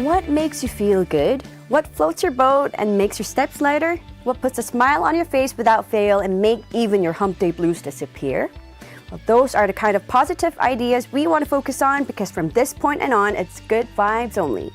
What makes you feel good? What floats your boat and makes your steps lighter? What puts a smile on your face without fail and make even your hump day blues disappear? Well, those are the kind of positive ideas we want to focus on because from this point and on, it's good vibes only.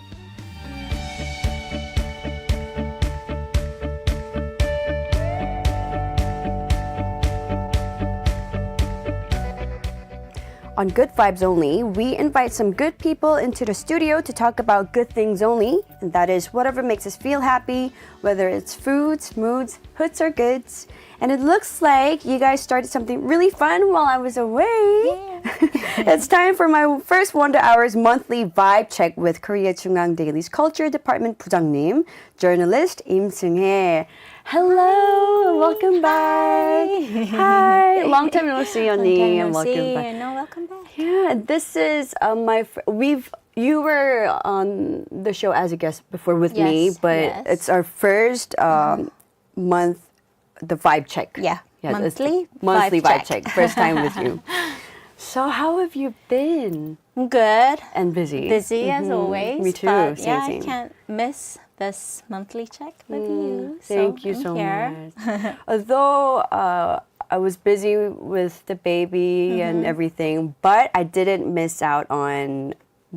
On Good Vibes Only, we invite some good people into the studio to talk about good things only, and that is whatever makes us feel happy, whether it's foods, moods, hoods, or goods. And it looks like you guys started something really fun while I was away. Yeah. It's time for my first Wonder Hours monthly vibe check with Korea JoongAng Daily's Culture Department 부장님, journalist Yim Seung-hye. Hello, welcome back. Hi. Long time no see, Ani, and welcome back. No, welcome back. Yeah, this is you were on the show as a guest before with me, but it's our first month, the vibe check. Yeah, monthly vibe check. First time with you. So how have you been? Good. And busy. Busy as always. Me too. But same. I can't miss this monthly check with you. Thank you so much. Although I was busy with the baby and everything, but I didn't miss out on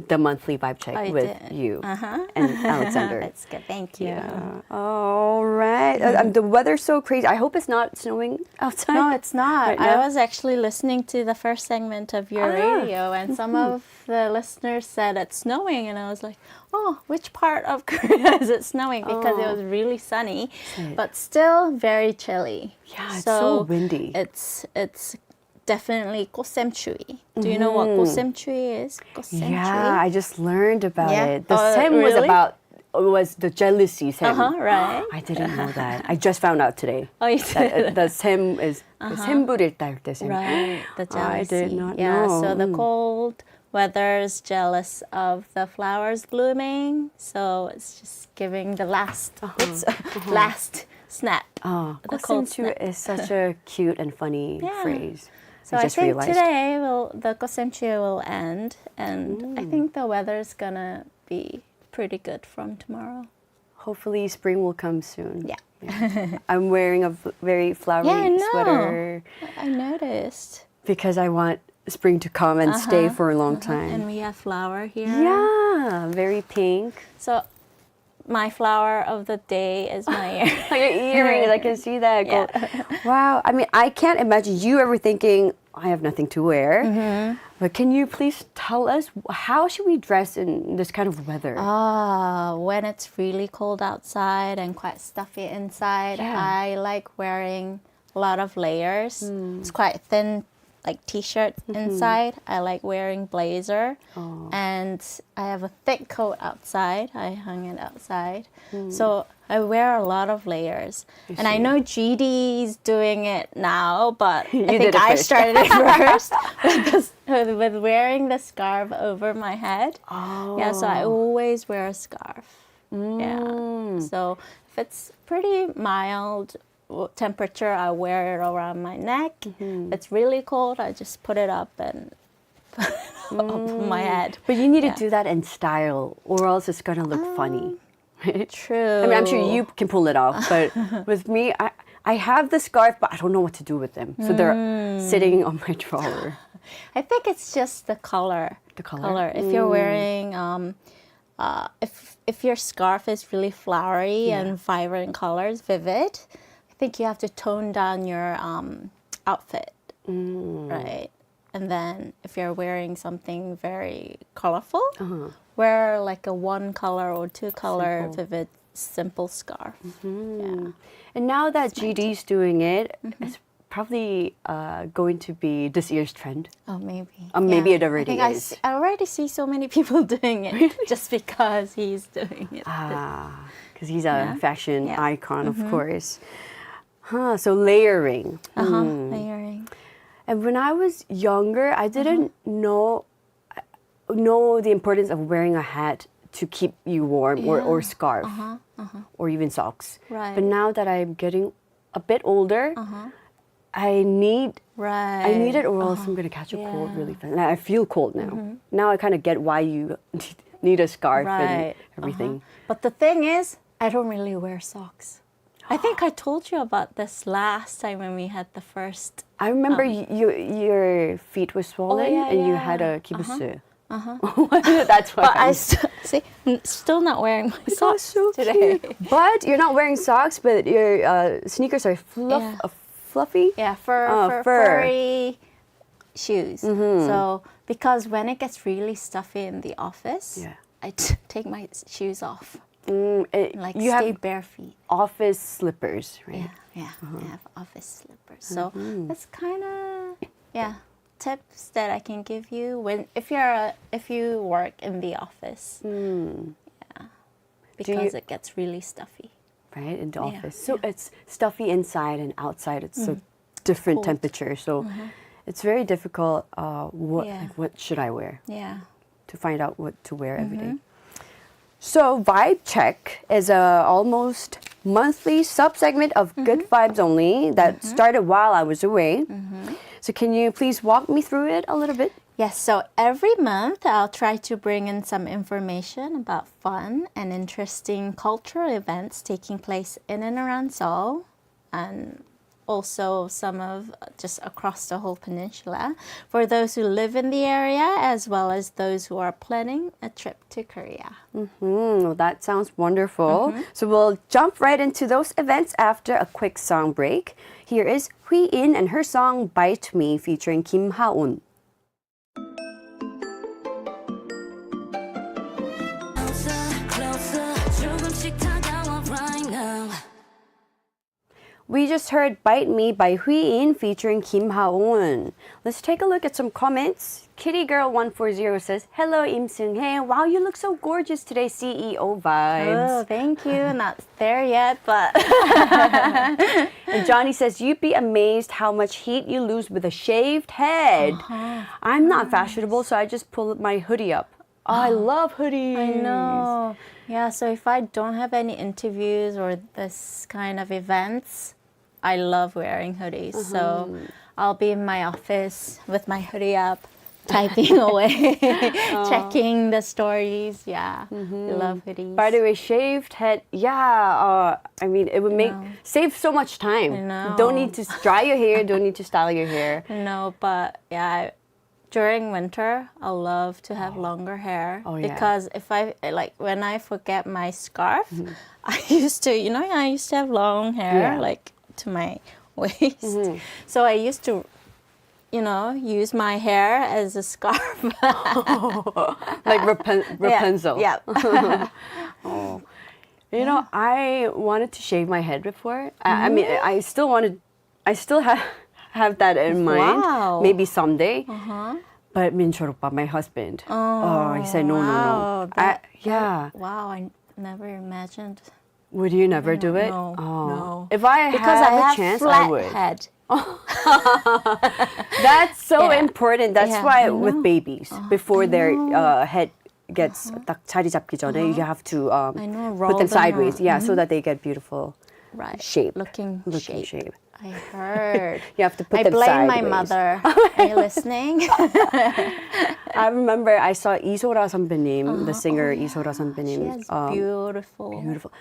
the monthly vibe check with you and Alexander. That's good. Thank you. Yeah. All right. The weather's so crazy. I hope it's not snowing outside. No, it's not. Right I now? was actually listening to the first segment of your radio, and some of the listeners said it's snowing, and I was like, oh, which part of Korea is it snowing? Because it was really sunny, but still very chilly. Yeah, it's so windy. It's definitely 고샘추위. Do you know what 고샘추위 is? 고샘추위? Yeah, I just learned about it. The Oh, sem really? was the jealousy sem. Right. I didn't know that. I just found out today. Oh, you did? The sem is sem 부릴 때 sem. Right, the jealousy. I did not Yeah, know. so the cold weather's jealous of the flowers blooming, so it's just giving the last, last snap. Oh, the cold 고샘추위 snap. is such a cute and funny phrase. So I think today the 고샘추위 will end, and I think the weather's gonna be pretty good from tomorrow. Hopefully spring will come soon. Yeah. I'm wearing a very flowery sweater. I noticed. Because I want spring to come and stay for a long time. And we have flower here. Yeah, very pink. So my flower of the day is my ear. Your earrings, I can see that. Yeah. Wow, I mean, I can't imagine you ever thinking, I have nothing to wear. But can you please tell us, how should we dress in this kind of weather? When it's really cold outside and quite stuffy inside, I like wearing a lot of layers. It's quite thin, like t-shirt inside. I like wearing blazer, and I have a thick coat outside. I hung it outside, so I wear a lot of layers. And I know GD's doing it now, but I think I started it first with wearing the scarf over my head. Yeah, so I always wear a scarf. Yeah, so if it's pretty mild temperature, I wear it around my neck. If it's really cold, I just put it up and put it up my head. But you need to do that in style, or else it's gonna look funny. True. I mean, I'm sure you can pull it off, but with me, I have the scarf, but I don't know what to do with them. So they're sitting on my drawer. I think it's just the color. The color? If you're wearing, if your scarf is really flowery and vibrant colors, vivid, I think you have to tone down your outfit, right? And then if you're wearing something very colorful, wear like a one color or two color vivid simple scarf. Yeah. And now that GD's doing it, it's probably going to be this year's trend. Oh, maybe. Maybe it already is. I already see so many people doing it just because he's doing it. Because he's a fashion icon, of course. So layering. Layering. And when I was younger, I didn't know the importance of wearing a hat to keep you warm or scarf or even socks. Right. But now that I'm getting a bit older, I need it or else I'm going to catch a cold really fast. And I feel cold now. Now I kind of get why you need a scarf Right. and everything. But the thing is, I don't really wear socks. I think I told you about this last time when we had the first. I remember your feet were swollen yeah, and you yeah. had a kibusu. That's why. But see, I'm still not wearing my socks so today. cute. But you're not wearing socks, but your sneakers are fluffy. Yeah, fur. furry shoes. So because when it gets really stuffy in the office, I take my shoes off. Like you stay have bare feet. office slippers, right? Yeah, I have office slippers. So that's kind of tips that I can give you if you work in the office. Because it gets really stuffy. Right, in the office. So it's stuffy inside and outside. It's a different temperature. So it's very difficult. What should I wear? Yeah. To find out what to wear every day. So Vibe Check is a almost monthly sub-segment of Good Vibes Only that started while I was away. So can you please walk me through it a little bit? Yes, so every month I'll try to bring in some information about fun and interesting cultural events taking place in and around Seoul, and also some of just across the whole peninsula for those who live in the area as well as those who are planning a trip to Korea. Well, that sounds wonderful. So we'll jump right into those events after a quick song break. Here is Hui-in and her song Bite Me featuring Kim Ha-on. We just heard Bite Me by Hui-in featuring Kim Ha-on. Let's take a look at some comments. KittyGirl140 says, "Hello, Yim Seung-hye. Wow, you look so gorgeous today, CEO vibes." Oh, thank you. Not there yet, but... And Johnny says, "You'd be amazed how much heat you lose with a shaved head." I'm not fashionable, so I just pull my hoodie up. Oh, I love hoodies. I know. Yeah, so if I don't have any interviews or this kind of events, I love wearing hoodies. So I'll be in my office with my hoodie up, typing away, checking the stories. Yeah, I love hoodies. By the way, shaved head, I mean, it would save so much time. I know. Don't need to dry your hair, don't need to style your hair. No, but yeah, during winter, I love to have longer hair because if when I forget my scarf, I used to have long hair like to my waist. So I used to, use my hair as a scarf. Like Rapunzel. Yeah. I wanted to shave my head before. I mean, I still have that in mind. Wow. Maybe someday. But Minchor Oppa, my husband, he said no. Wow, I never imagined. Would you never do it? No, Oh. no. If I Because have I have a chance, flat I would. head. That's so Yeah. important. That's Yeah, why I with know. babies, before their head gets 딱 자리 잡기 전에, you have to roll put them them sideways, around. so that they get beautiful Right. shape. Looking shape. I heard. You have to put I them blame sideways. my mother. Are you listening? I remember I saw 이소라 선배님, the singer 이소라 She 선배님. has beautiful. Beautiful.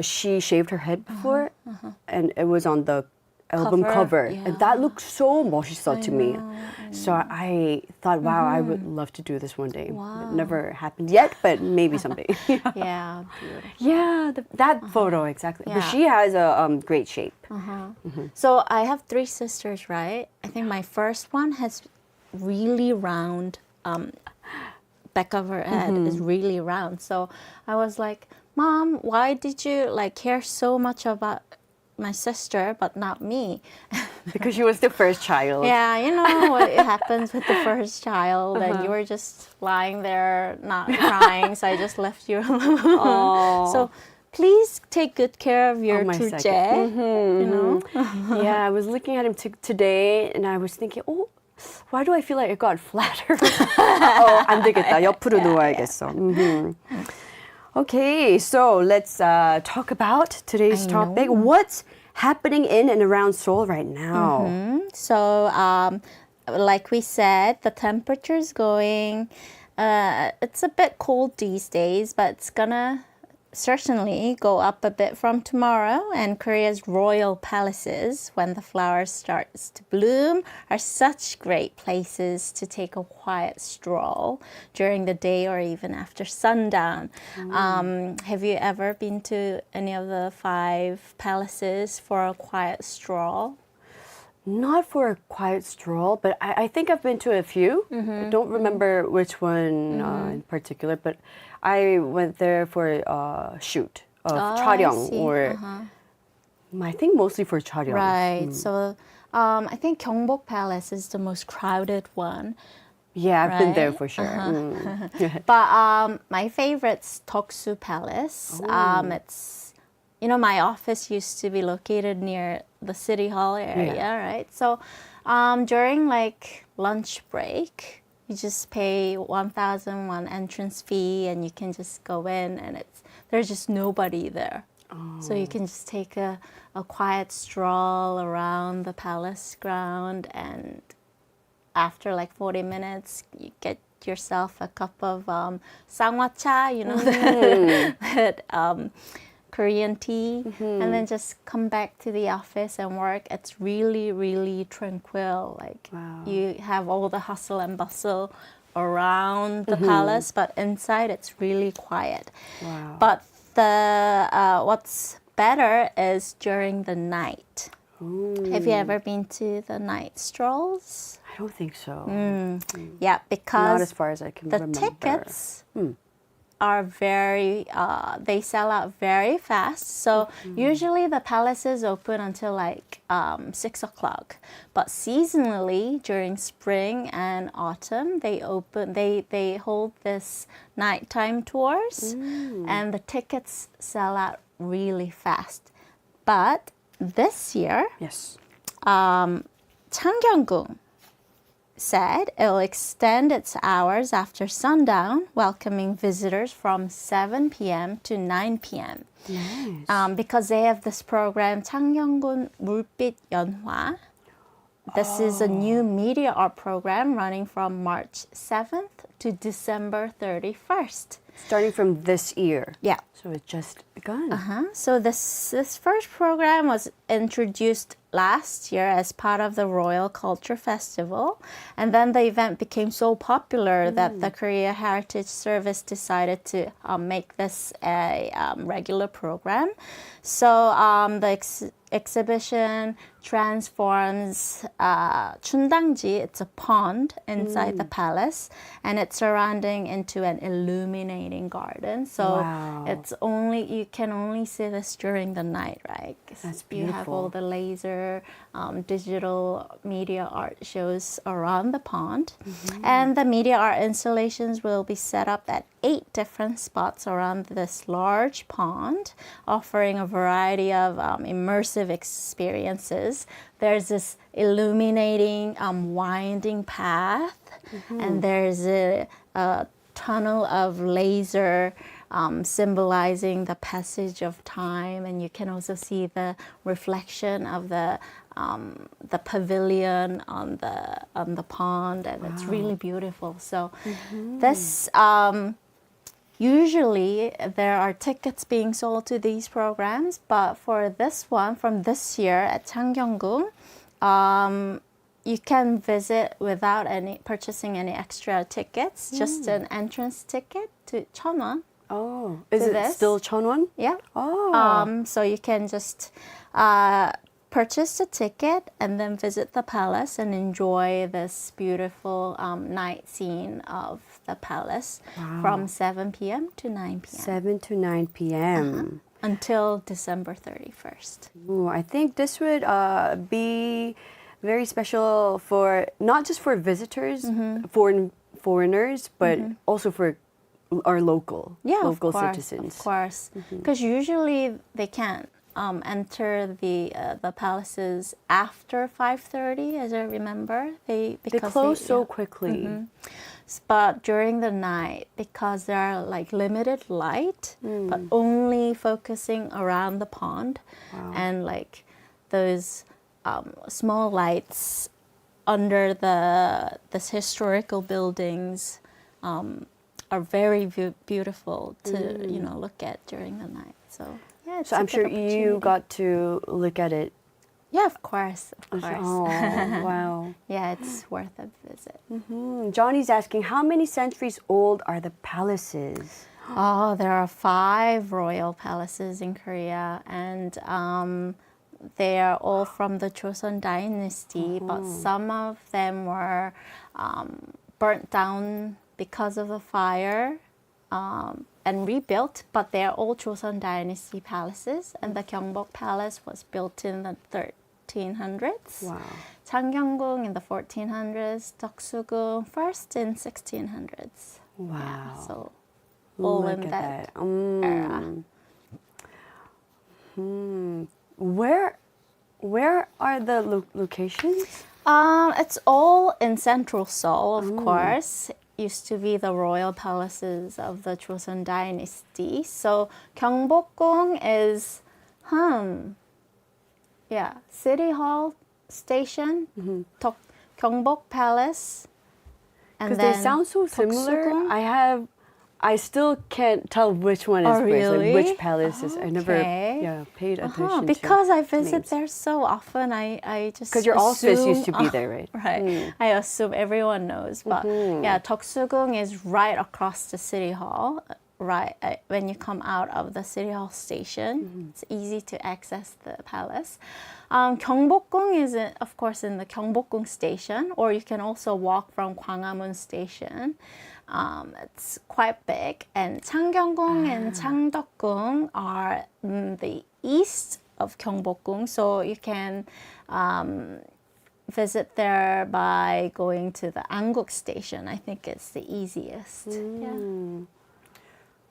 She shaved her head before, and it was on the album cover. And that looked so 멋있어 to me. So I thought, wow, I would love to do this one day. Wow. It never happened yet, but maybe someday. Yeah, beautiful. Yeah, that photo, exactly. But Yeah. she has a great shape. So I have 3 sisters, right? I think my first one has really round, back of her head is really round. So I was like, Mom, why did you care so much about my sister but not me? Because she was the first child. Yeah, you know what happens with the first child, and you were just lying there not crying, so I just left you alone. So please take good care of your my 둘째, second. you know? Yeah, I was looking at him today, and I was thinking, why do I feel like it got flatter? 안 되겠다. 옆으로 누워야겠어. Okay, so let's talk about today's topic. What's happening in and around Seoul right now? So, like we said, the temperature is going It's a bit cold these days, but it's gonna certainly go up a bit from tomorrow. And Korea's royal palaces, when the flowers starts to bloom, are such great places to take a quiet stroll during the day or even after sundown. Have you ever been to any of the 5 palaces for a quiet stroll? Not for a quiet stroll, but I think I've been to a few. I don't remember which one in particular, but I went there for a shoot of 촬영, or I think mostly for 촬영. Right. So I think Gyeongbok Palace is the most crowded one. Yeah, I've been there Right? for sure. But my favorite's Toksu Palace. It's, my office used to be located near the city hall area, right? So during like lunch break, you just pay 1,001 entrance fee and you can just go in, and there's just nobody there. So you can just take a quiet stroll around the palace ground, and after like 40 minutes, you get yourself a cup of sangwacha, that Korean tea, and then just come back to the office and work. It's really, really tranquil. Like you have all the hustle and bustle around the palace, but inside it's really quiet. Wow. But the what's better is during the night. Have you ever been to the night strolls? I don't think so. Yeah, because Not as far as I can the remember. tickets are very, they sell out very fast. So usually the palaces open until like 6 o'clock. But seasonally, during spring and autumn, they hold this nighttime tours, and the tickets sell out really fast. But this year, Yes. Changgyeong said it'll extend its hours after sundown, welcoming visitors from 7 p.m. to 9 p.m. Nice. Because they have this program, 창경군 물빛 연화. This is a new media art program running from March 7th to December 31st. Starting from this year. Yeah. So it's just begun. So this first program was introduced last year as part of the Royal Culture Festival, and then the event became so popular that the Korea Heritage Service decided to make this a regular program. So the exhibition transforms 춘당지, it's a pond inside the palace, and its surrounding into an illuminating garden. So you can only see this during the night, right? That's You have all the laser digital media art shows around the pond, and the media art installations will be set up at 8 different spots around this large pond, offering a variety of immersive experiences. There's this illuminating winding path, and there's a tunnel of laser symbolizing the passage of time, and you can also see the reflection of the pavilion on the pond, and it's really beautiful. So this usually there are tickets being sold to these programs, but for this one from this year at Changgyeong, you can visit without purchasing any extra tickets, just an entrance ticket to 1,000won. Oh, is it still Cheonwon? Yeah. Oh. So you can just purchase a ticket and then visit the palace and enjoy this beautiful night scene of the palace from 7 p.m. to 9 p.m. 7 to 9 p.m. Until December 31st. Ooh, I think this would be very special for not just for visitors, foreigners, but also for our local citizens. Of course, because usually they can't enter the palaces after 5:30, as I remember. They close so quickly. But during the night, because there are like limited light, but only focusing around the pond, and like those small lights under this historical buildings are very beautiful to look at during the night. So yeah, it's So a I'm good sure you opportunity. got to look at it. Yeah, of course. Oh, wow. Yeah, it's worth a visit. Johnny's asking, how many centuries old are the palaces? Oh, there are 5 royal palaces in Korea, and they are all from the Joseon Dynasty, but some of them were burnt down because of the fire and rebuilt, but they're all Joseon Dynasty palaces, and the Gyeongbok Palace was built in the 1300s. Wow. Changgyeonggung in the 1400s, Deoksugung first in 1600s. Wow. Yeah, so all Look in at that era. Where are the locations? It's all in central Seoul, of course. Used to be the royal palaces of the Joseon Dynasty. So Gyeongbokgung is, City Hall Station, Gyeongbok Palace, and Because then they sound so similar. Deoksugung. I still can't tell which one is which. Really? Like which palace is. I never Okay. paid attention Because I to visit names. there so often, I just Because your office used to assume- be there, right? Right. I assume everyone knows. But yeah, Deoksugung is right across the city hall. Right when you come out of the city hall station, it's easy to access the palace. Gyeongbokgung is, of course, in the Gyeongbokgung station, or you can also walk from Gwanghwamun station. It's quite big. And Changgyeonggung and Changdeokgung are the east of Gyeongbokgung, so you can visit there by going to the Anguk station. I think it's the easiest. Yeah.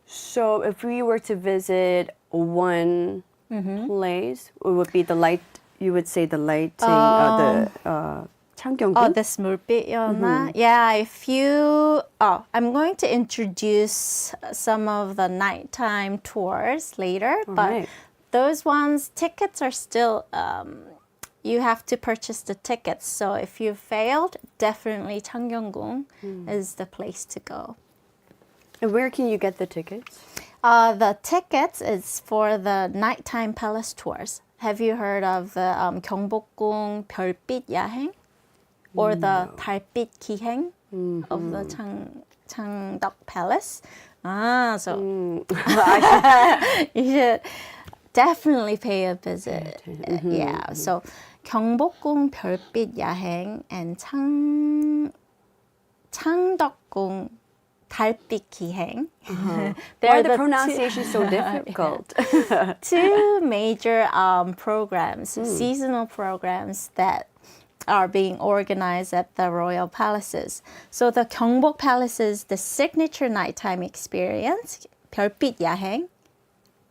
So if we were to visit one place, it would be the light. You would say the lighting, the Changgyeonggung. Oh, this 물빛이었나? Yeah, if you... I'm going to introduce some of the nighttime tours later, but right. those ones, tickets are still... you have to purchase the tickets. So if you failed, definitely Changgyeonggung is the place to go. And where can you get the tickets? The tickets is for the nighttime palace tours. Have you heard of the 경복궁 별빛 야행? Or the 달빛 기행 of the Changdeok Palace? So you should definitely pay a visit. Yeah, so 경복궁 별빛 야행 and 창덕궁 달빛 기행. Why are the pronunciation so difficult? 2 major programs, seasonal programs that are being organized at the royal palaces. So the Gyeongbok Palace's the signature nighttime experience, 별빛 야행,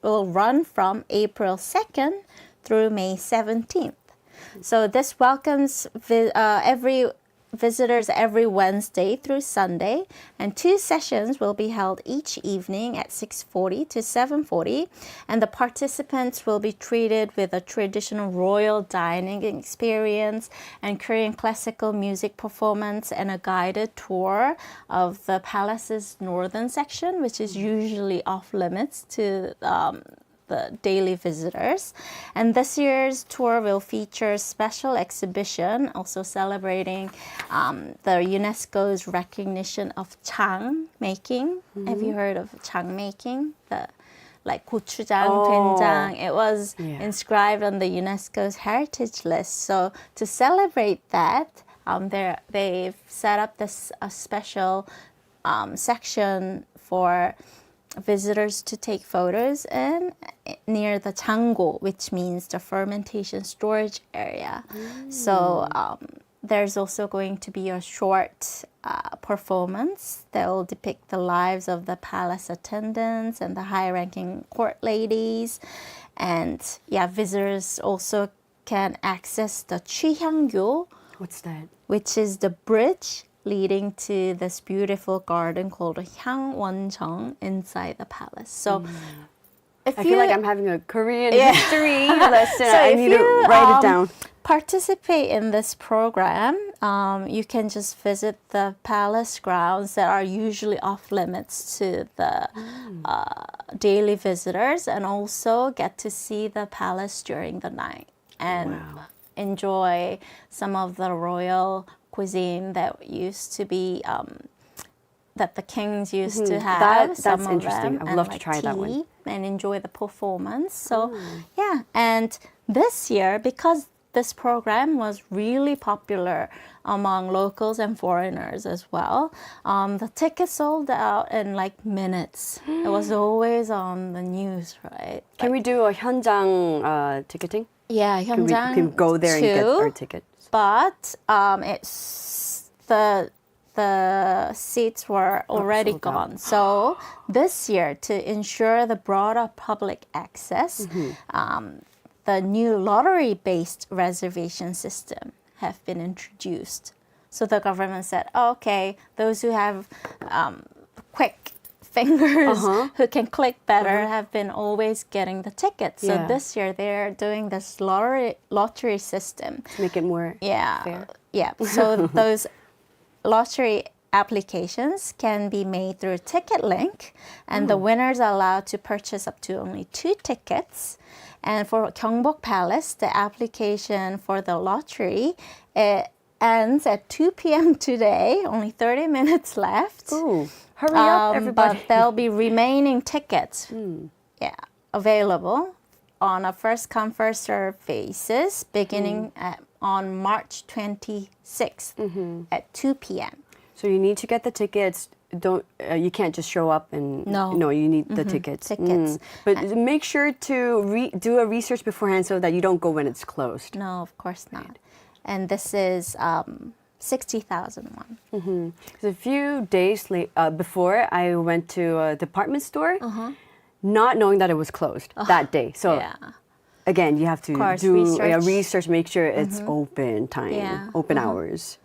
will run from April 2nd through May 17th. So this welcomes visitors every Wednesday through Sunday, and 2 sessions will be held each evening at 6:40 to 7:40, and the participants will be treated with a traditional royal dining experience and Korean classical music performance and a guided tour of the palace's northern section, which is usually off limits to the daily visitors. And this year's tour will feature a special exhibition also celebrating the UNESCO's recognition of chang making. Have you heard of chang making? Like gochujang, doenjang. It was inscribed on the UNESCO's heritage list. So to celebrate that, they've set up a special section for visitors to take photos in near the 장고, which means the fermentation storage area. So there's also going to be a short performance that will depict the lives of the palace attendants and the high-ranking court ladies. And visitors also can access the 취향교. What's that? Which is the bridge leading to this beautiful garden called 향원정 inside the palace. So I feel like I'm having a Korean history lesson. So I need to write it down. Participate in this program, you can just visit the palace grounds that are usually off limits to the daily visitors, and also get to see the palace during the night and enjoy some of the royal cuisine that used to be that the kings used to have. That's interesting. I'd love to try that one. And enjoy the performance. So yeah, and this year, because this program was really popular among locals and foreigners as well, the tickets sold out in like minutes. It was always on the news, right? Can we do a 현장 ticketing? Yeah, 현장 Can we go there and get too, our tickets? But it's the seats were already sold out. gone. So this year, to ensure the broader public access, the new lottery-based reservation system have been introduced. So the government said, okay, those who have quick fingers, who can click better, have been always getting the tickets. So this year they're doing this lottery system. To make it more fair? Yeah. So those lottery applications can be made through Ticket Link, and the winners are allowed to purchase up to only 2 tickets. And for Gyeongbok Palace, the application for the lottery, it ends at 2 p.m. today, only 30 minutes left. Ooh, hurry up, everybody. But there'll be remaining tickets available on a first-come, first-served basis, beginning on March 26th at 2 p.m. So you need to get the tickets. You can't just show up and no, you need the tickets. But make sure to do a research beforehand so that you don't go when it's closed. No, of course not. And this is 60,000 won. A few days before, I went to a department store, not knowing that it was closed that day. So again, you have to do research, make sure it's open time, open hours.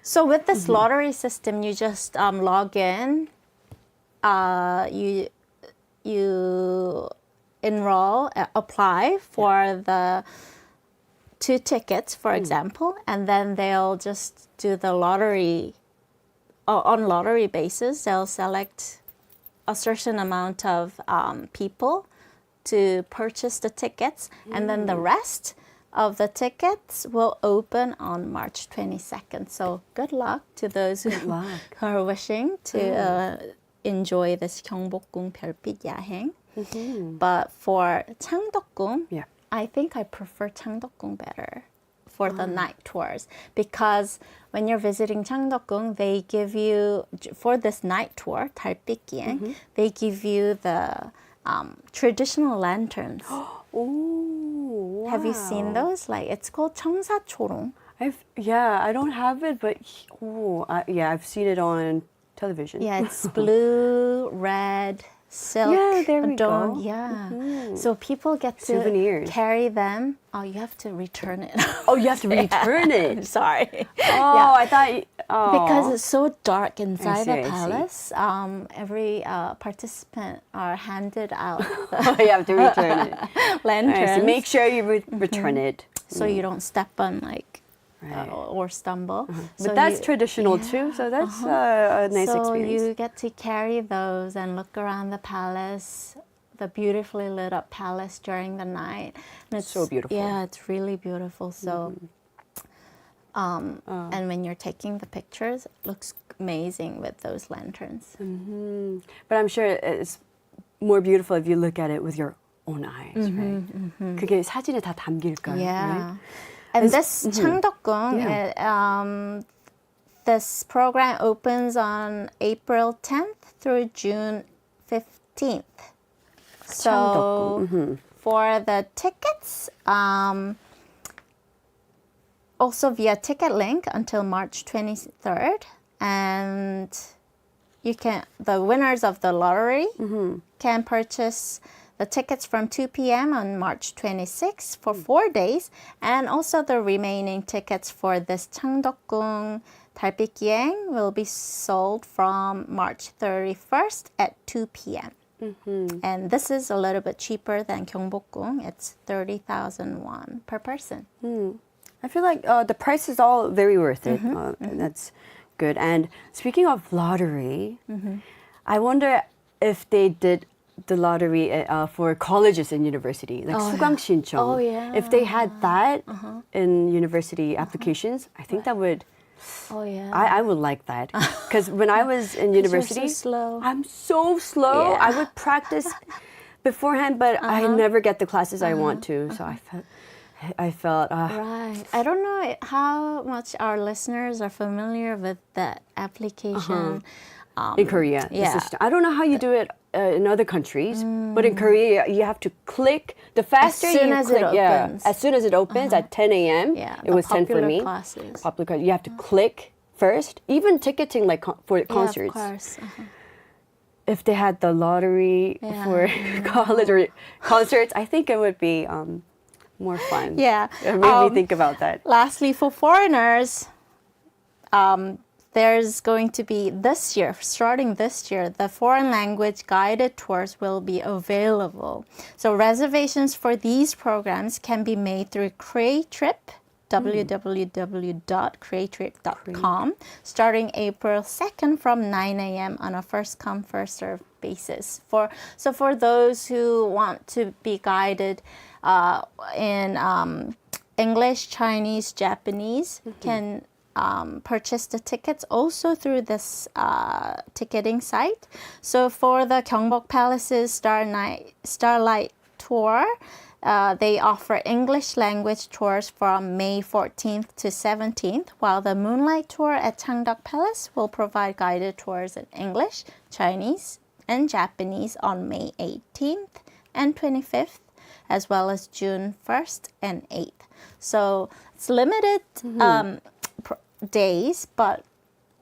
So with this lottery system, you just log in, you enroll, apply for the 2 tickets, for example, and then they'll just do the lottery, on lottery basis, they'll select a certain amount of people to purchase the tickets, and then the rest of the tickets will open on March 22nd. So good luck to those who are wishing to enjoy this 경복궁 별빛 야행. But for 창덕궁, I think I prefer 창덕궁 better for the night tours, because when you're visiting 창덕궁, they give you, for this night tour, 달빛 기행, they give you the traditional lanterns. Oh, wow. Have you seen those? Like, it's called 청사초롱. I don't have it, but I've seen it on television. Yeah, it's blue, red, silk. Yeah, there we adorned. go. Yeah. So people get to souvenirs. Carry them. Oh, you have to return it. Oh, you have to return it. Sorry. Oh, I thought. Because it's so dark inside the I palace, every participant are handed out you have to return it. lanterns. So make sure you return it. So you don't step on or stumble. But that's traditional too, so that's a nice experience. So you get to carry those and look around the palace, the beautifully lit up palace during the night. And it's so beautiful. Yeah, it's really beautiful. So, and when you're taking the pictures, it looks amazing with those lanterns. But I'm sure it's more beautiful if you look at it with your own eyes, right? 그게 사진에 다 담길까요? Yeah. Right? And this 창덕궁, this program opens on April 10th through June 15th. So for the tickets, also via Ticket Link until March 23rd, and the winners of the lottery can purchase the tickets from 2 p.m. on March 26th for 4 days, and also the remaining tickets for this 창덕궁 달빛 기행 will be sold from March 31st at 2 p.m. And this is a little bit cheaper than 경복궁. It's 30,000 won per person. I feel like the price is all very worth it. That's good. And speaking of lottery, I wonder if they did the lottery for colleges and university, like 수강 신청. Oh, yeah. If they had that in university applications, I think that would. Oh yeah. I would like that because when I was in university, You're so slow. I'm so slow. Yeah. I would practice beforehand, but I never get the classes I want to. So I felt. Right. I don't know how much our listeners are familiar with that application. In Korea, the yeah. system. I don't know how you do it in other countries, but in Korea, you have to click. The faster soon you as click, it opens. as soon as it opens at 10 a.m. Yeah, it was 10 for me. classes. Popular classes. You have to click first. Even ticketing, like for concerts. Yeah, of course. If they had the lottery for college or concerts, I think it would be more fun. Yeah. It made me think about that. Lastly, for foreigners, there's going to be this year, starting this year, the foreign language guided tours will be available. So reservations for these programs can be made through KreaTrip, www.kreatrip.com, starting April 2nd from 9 a.m. on a first-come, first-served basis. For those who want to be guided in English, Chinese, Japanese, can purchase the tickets also through this ticketing site. So for the Gyeongbok Palace's Starlight Tour, they offer English language tours from May 14th to 17th, while the Moonlight Tour at Changdeok Palace will provide guided tours in English, Chinese, and Japanese on May 18th and 25th, as well as June 1st and 8th. So it's limited days, but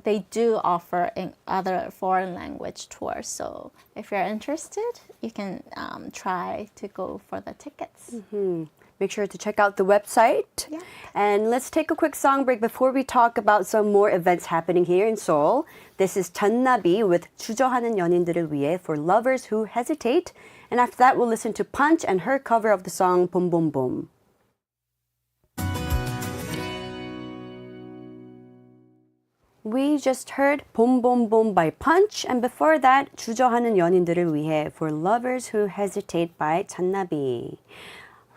they do offer other foreign language tours. So if you're interested, you can try to go for the tickets. Make sure to check out the website. Yeah. And let's take a quick song break before we talk about some more events happening here in Seoul. This is 전나비 with 주저하는 연인들을 위해 for lovers who hesitate. And after that, we'll listen to Punch and her cover of the song Boom Boom Boom. We just heard Boom Boom Boom by Punch, and before that, 주저하는 연인들을 위해 for lovers who hesitate by 전나비.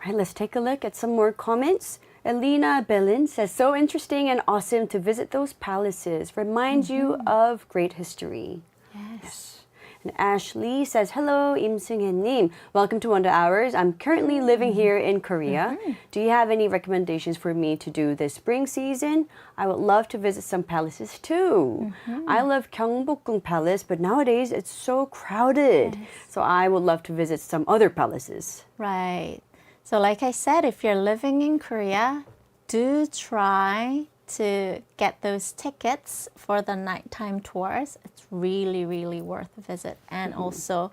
All right, let's take a look at some more comments. Elena Bellin says, so interesting and awesome to visit those palaces. Reminds you of great history. Yes. And Ashley says, hello, Yim Seung-hye-님. Welcome to Wonder Hours. I'm currently living here in Korea. Do you have any recommendations for me to do this spring season? I would love to visit some palaces too. I love Gyeongbokgung Palace, but nowadays it's so crowded. Yes. So I would love to visit some other palaces. Right. So like I said, if you're living in Korea, do try to get those tickets for the nighttime tours. It's really, really worth a visit. And also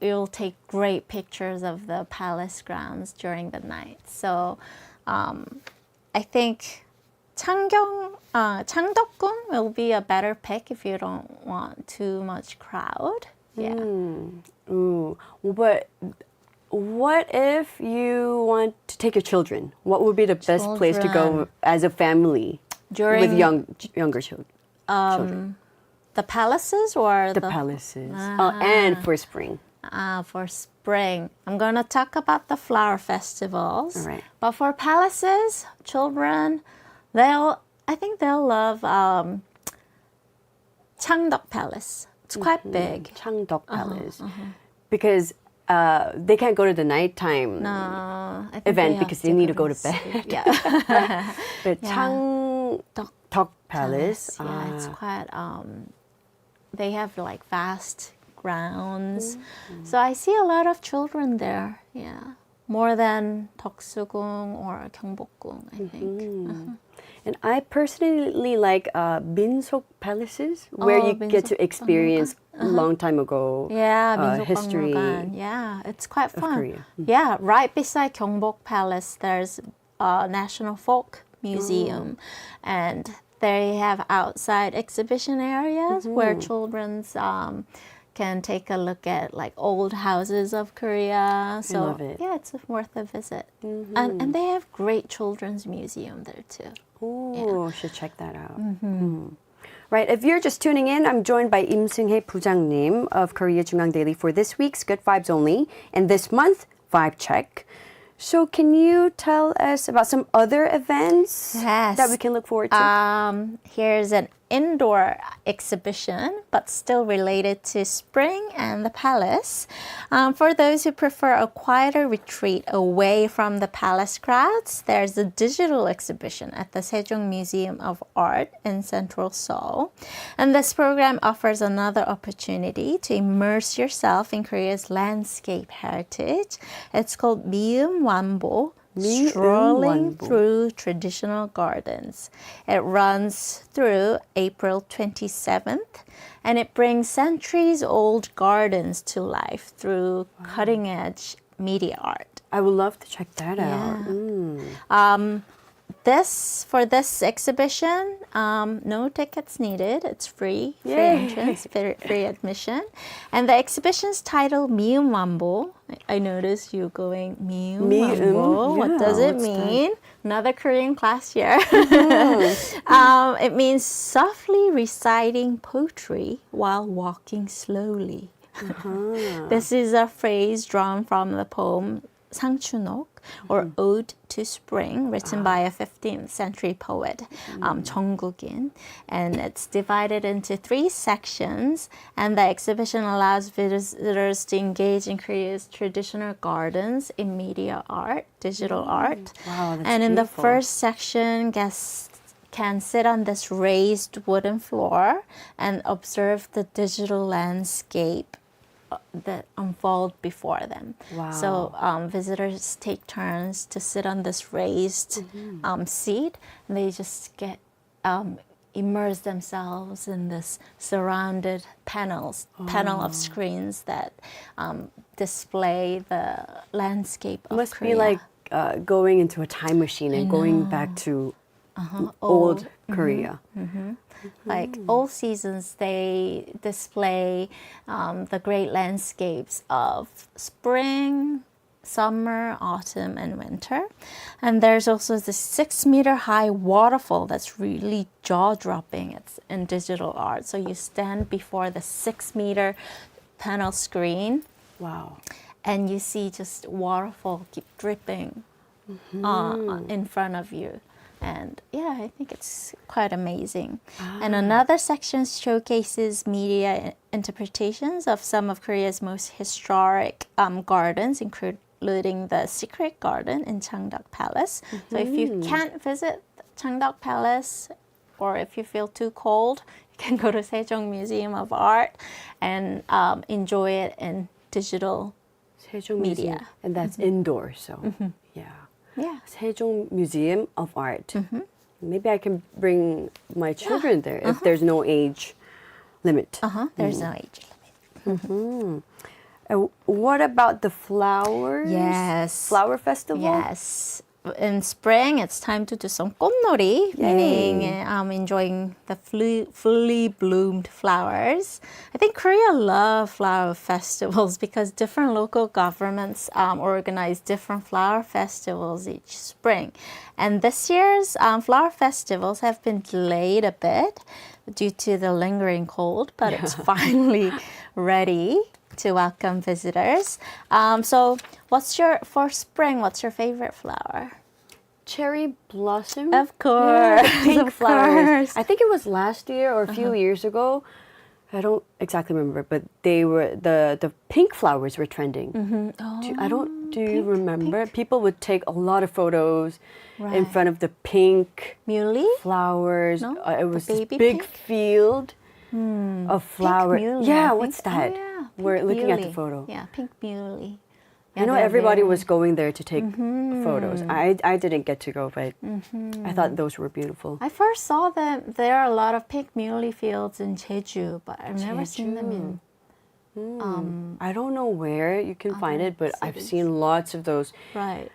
you'll take great pictures of the palace grounds during the night. So I think Changdeok-gung will be a better pick if you don't want too much crowd. Yeah. Ooh, but what if you want to take your children? What would be the best place to go as a family with younger children? The palaces or The palaces. And for spring. For spring, I'm going to talk about the flower festivals. All right. But for palaces, children, I think they'll love Changdeok Palace. It's quite big. Changdeok Palace. Because they can't go to the nighttime event because they need to go to bed. Yeah. But Changdeok Palace. Yeah, it's quite, they have like vast grounds. So I see a lot of children there. Yeah. More than Deoksugung or Gyeongbokgung, I think. And I personally like Minsok palaces where you get to experience a long time ago history. Yeah, it's quite fun. Korea. Yeah, right beside Gyeongbok Palace, there's a National Folk Museum, and they have outside exhibition areas where children's can take a look at like old houses of Korea. So love it. yeah, it's worth a visit. And they have great children's museum there too. Oh, should check that out. Right, if you're just tuning in, I'm joined by Yim Seung-hye 부장님 of Korea JoongAng Daily for this week's Good Vibes Only, and this month, Vibe Check. So can you tell us about some other events that we can look forward to? Here's an indoor exhibition, but still related to spring and the palace. For those who prefer a quieter retreat away from the palace crowds, there's a digital exhibition at the Sejong Museum of Art in central Seoul. And this program offers another opportunity to immerse yourself in Korea's landscape heritage. It's called Yim Wanbo, strolling through traditional gardens. It runs through April 27th, and it brings centuries-old gardens to life through cutting-edge media art. I would love to check that out. For this exhibition, no tickets needed. It's free entrance, free admission. And the exhibition's title, 미음 완보. I noticed you going, 미음 완보. What does it mean? Another Korean class here. It means softly reciting poetry while walking slowly. This is a phrase drawn from the poem 상춘옥, or Ode to Spring, written by a 15th century poet, 정국인. And it's divided into 3 sections, and the exhibition allows visitors to engage in Korea's traditional gardens in media art, digital art. Wow, that's and in the beautiful. first section, guests can sit on this raised wooden floor and observe the digital landscape that unfold before them. Wow. So visitors take turns to sit on this raised seat, and they just get immerse themselves in this surrounded panel of screens that display the landscape of Must Korea. be like going into a time machine and going back to old Korea. Like all seasons, they display the great landscapes of spring, summer, autumn, and winter. And there's also this 6-meter high waterfall that's really jaw-dropping. It's in digital art. So you stand before the 6-meter panel screen. Wow. And you see just waterfall keep dripping in front of you. And yeah, I think it's quite amazing. And another section showcases media interpretations of some of Korea's most historic gardens, including the Secret Garden in Changdeok Palace. So if you can't visit Changdeok Palace, or if you feel too cold, you can go to Sejong Museum of Art and enjoy it in digital Sejong media. Museum, and that's indoors, so yeah. Yeah. Sejong Museum of Art. Maybe I can bring my children there if there's no age limit. There's no age limit. What about the flowers? Yes. Flower festival? Yes. In spring, it's time to do some 꽃놀이, meaning enjoying the fully bloomed flowers. I think Korea love flower festivals because different local governments organize different flower festivals each spring. And this year's flower festivals have been delayed a bit due to the lingering cold, but it's finally ready to welcome visitors. So for spring, what's your favorite flower? Cherry blossom? Of course. Yeah, pink of flowers. course. I think it was last year or a few years ago. I don't exactly remember, but they were the pink flowers were trending. Do you remember? People would take a lot of photos in front of the pink Muley? flowers. No? It was The this baby big pink? field of flowers. muley, Yeah, I what's think. that? Oh, yeah. We're Pink looking at the muley. photo. Yeah, pink muley. I know everybody was going there to take photos. I didn't get to go, but I thought those were beautiful. I first saw them. There are a lot of pink muley fields in Jeju, but I've never seen them in. I don't know where you can find it, but I've cities. seen lots of those Right.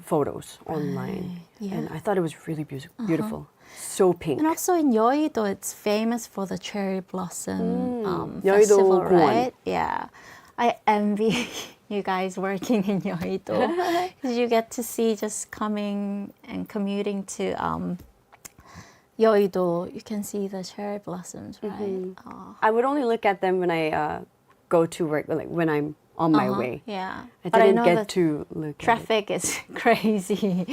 photos online. yeah. And I thought it was really beautiful. So pink. And also in Yeouido, it's famous for the cherry blossom Yeouido festival, 공원. right? Yeah. I envy you guys working in Yeouido because you get to see just coming and commuting to Yeouido. You can see the cherry blossoms, right? Oh. I would only look at them when I go to work, like when I'm on my way. Yeah. I But didn't know get the to look traffic is crazy.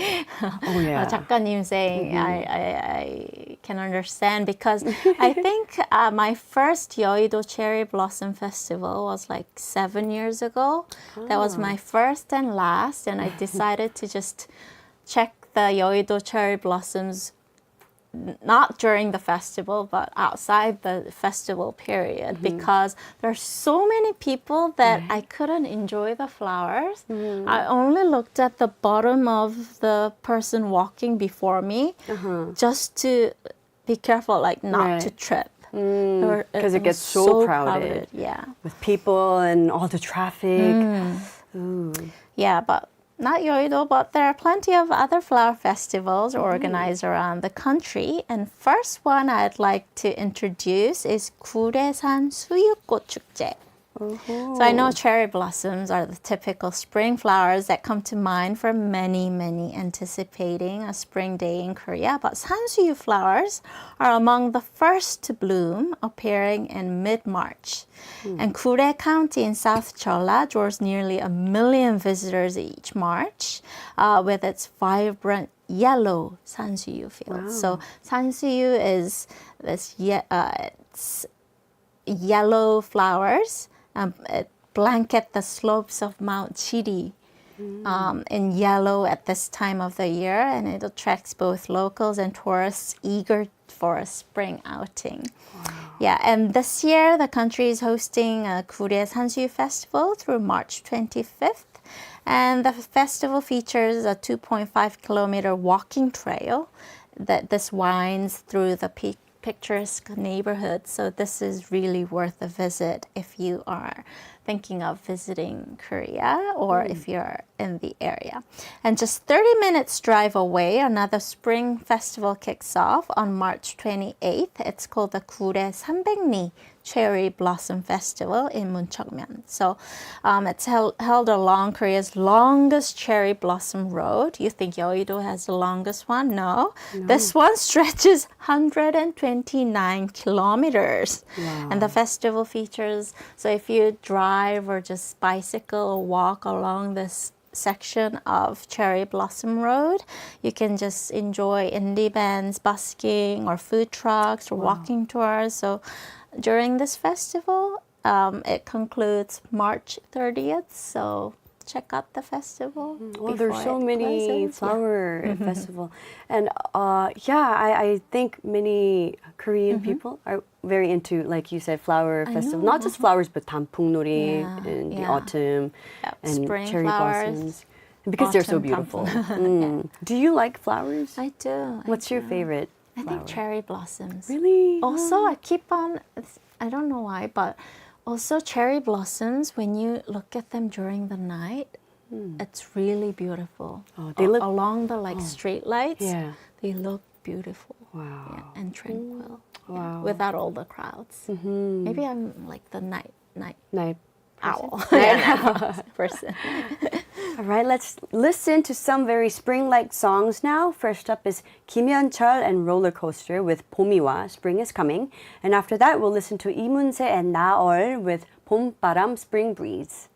Oh, yeah. 작가님 saying I can understand because I think my first Yeouido Cherry Blossom Festival was like 7 years ago. That was my first and last, and I decided to just check the Yeouido Cherry Blossoms not during the festival, but outside the festival period, because there's so many people that I couldn't enjoy the flowers. I only looked at the bottom of the person walking before me just to be careful, like not to trip. Because it gets so crowded. Yeah. With people and all the traffic. Ooh. Yeah, but not Yeouido, but there are plenty of other flower festivals organized around the country. And first one I'd like to introduce is 구례산 수유꽃 축제. So I know cherry blossoms are the typical spring flowers that come to mind for many, many anticipating a spring day in Korea. But 산수유 flowers are among the first to bloom, appearing in mid-March. And Kure County in South Jeolla draws nearly 1 million visitors each March with its vibrant yellow 산수유 fields. So 산수유 is this it's yellow flowers. It blanket the slopes of Mount Chiri in yellow at this time of the year, and it attracts both locals and tourists eager for a spring outing. Yeah, and this year the country is hosting a Korea Sansuyu Festival through March 25th, and the festival features a 2.5-kilometer walking trail that this winds through the picturesque neighborhood. So this is really worth a visit if you are thinking of visiting Korea or if you're in the area. And just 30 minutes drive away, another spring festival kicks off on March 28th. It's called the Kure 300리 Cherry Blossom Festival in Muncheonmyeon. So it's held along Korea's longest cherry blossom road. You think Yeouido has the longest one? No. This one stretches 129 kilometers. Wow. And the festival features, so if you drive or just bicycle or walk along this section of Cherry Blossom Road, you can just enjoy indie bands busking or food trucks or walking tours. So during this festival, it concludes March 30th, so check out the festival. Well, there's so many flower festival. And I think many Korean people are very into, like you said, flower festival. Not just flowers, but 단풍놀이 in the autumn and spring cherry flowers, blossoms. Because they're so autumn beautiful. Do you like flowers? I do. What's your favorite I flower? think cherry blossoms. Really? Also, I keep on, I don't know why, but also cherry blossoms, when you look at them during the night, it's really beautiful. Oh, they look along the street lights. Yeah. They look beautiful. Wow. Yeah, and tranquil. Wow. Without all the crowds. Maybe I'm like the night owl. Person. All right, let's listen to some very spring-like songs now. First up is Kim Yeon-chul and Roller Coaster with 봄이와 Spring is Coming. And after that, we'll listen to Lee Moon-se and 나얼 with 봄바람 Spring Breeze.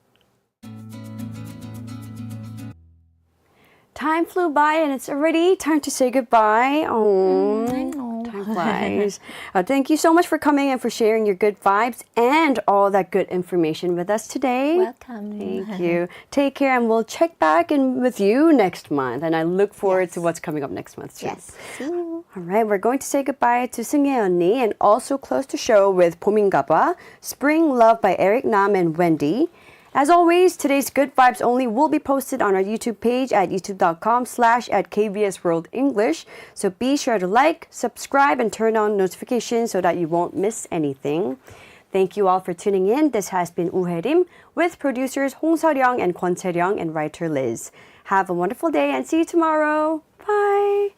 Time flew by and it's already time to say goodbye. Oh, I know. time flies. Thank you so much for coming and for sharing your good vibes and all that good information with us today. Welcome. Thank you. Take care and we'll check back in with you next month. And I look forward to what's coming up next month too. Yes. See you. All right, we're going to say goodbye to Seung-hye 언니 and also close the show with 봄인가봐, Spring Love by Eric Nam and Wendy. As always, today's Good Vibes Only will be posted on our YouTube page at youtube.com/KBS World English. So be sure to like, subscribe, and turn on notifications so that you won't miss anything. Thank you all for tuning in. This has been Uhae-rim with producers Hong Se-ryung and Kwon Se-ryung and writer Liz. Have a wonderful day and see you tomorrow. Bye.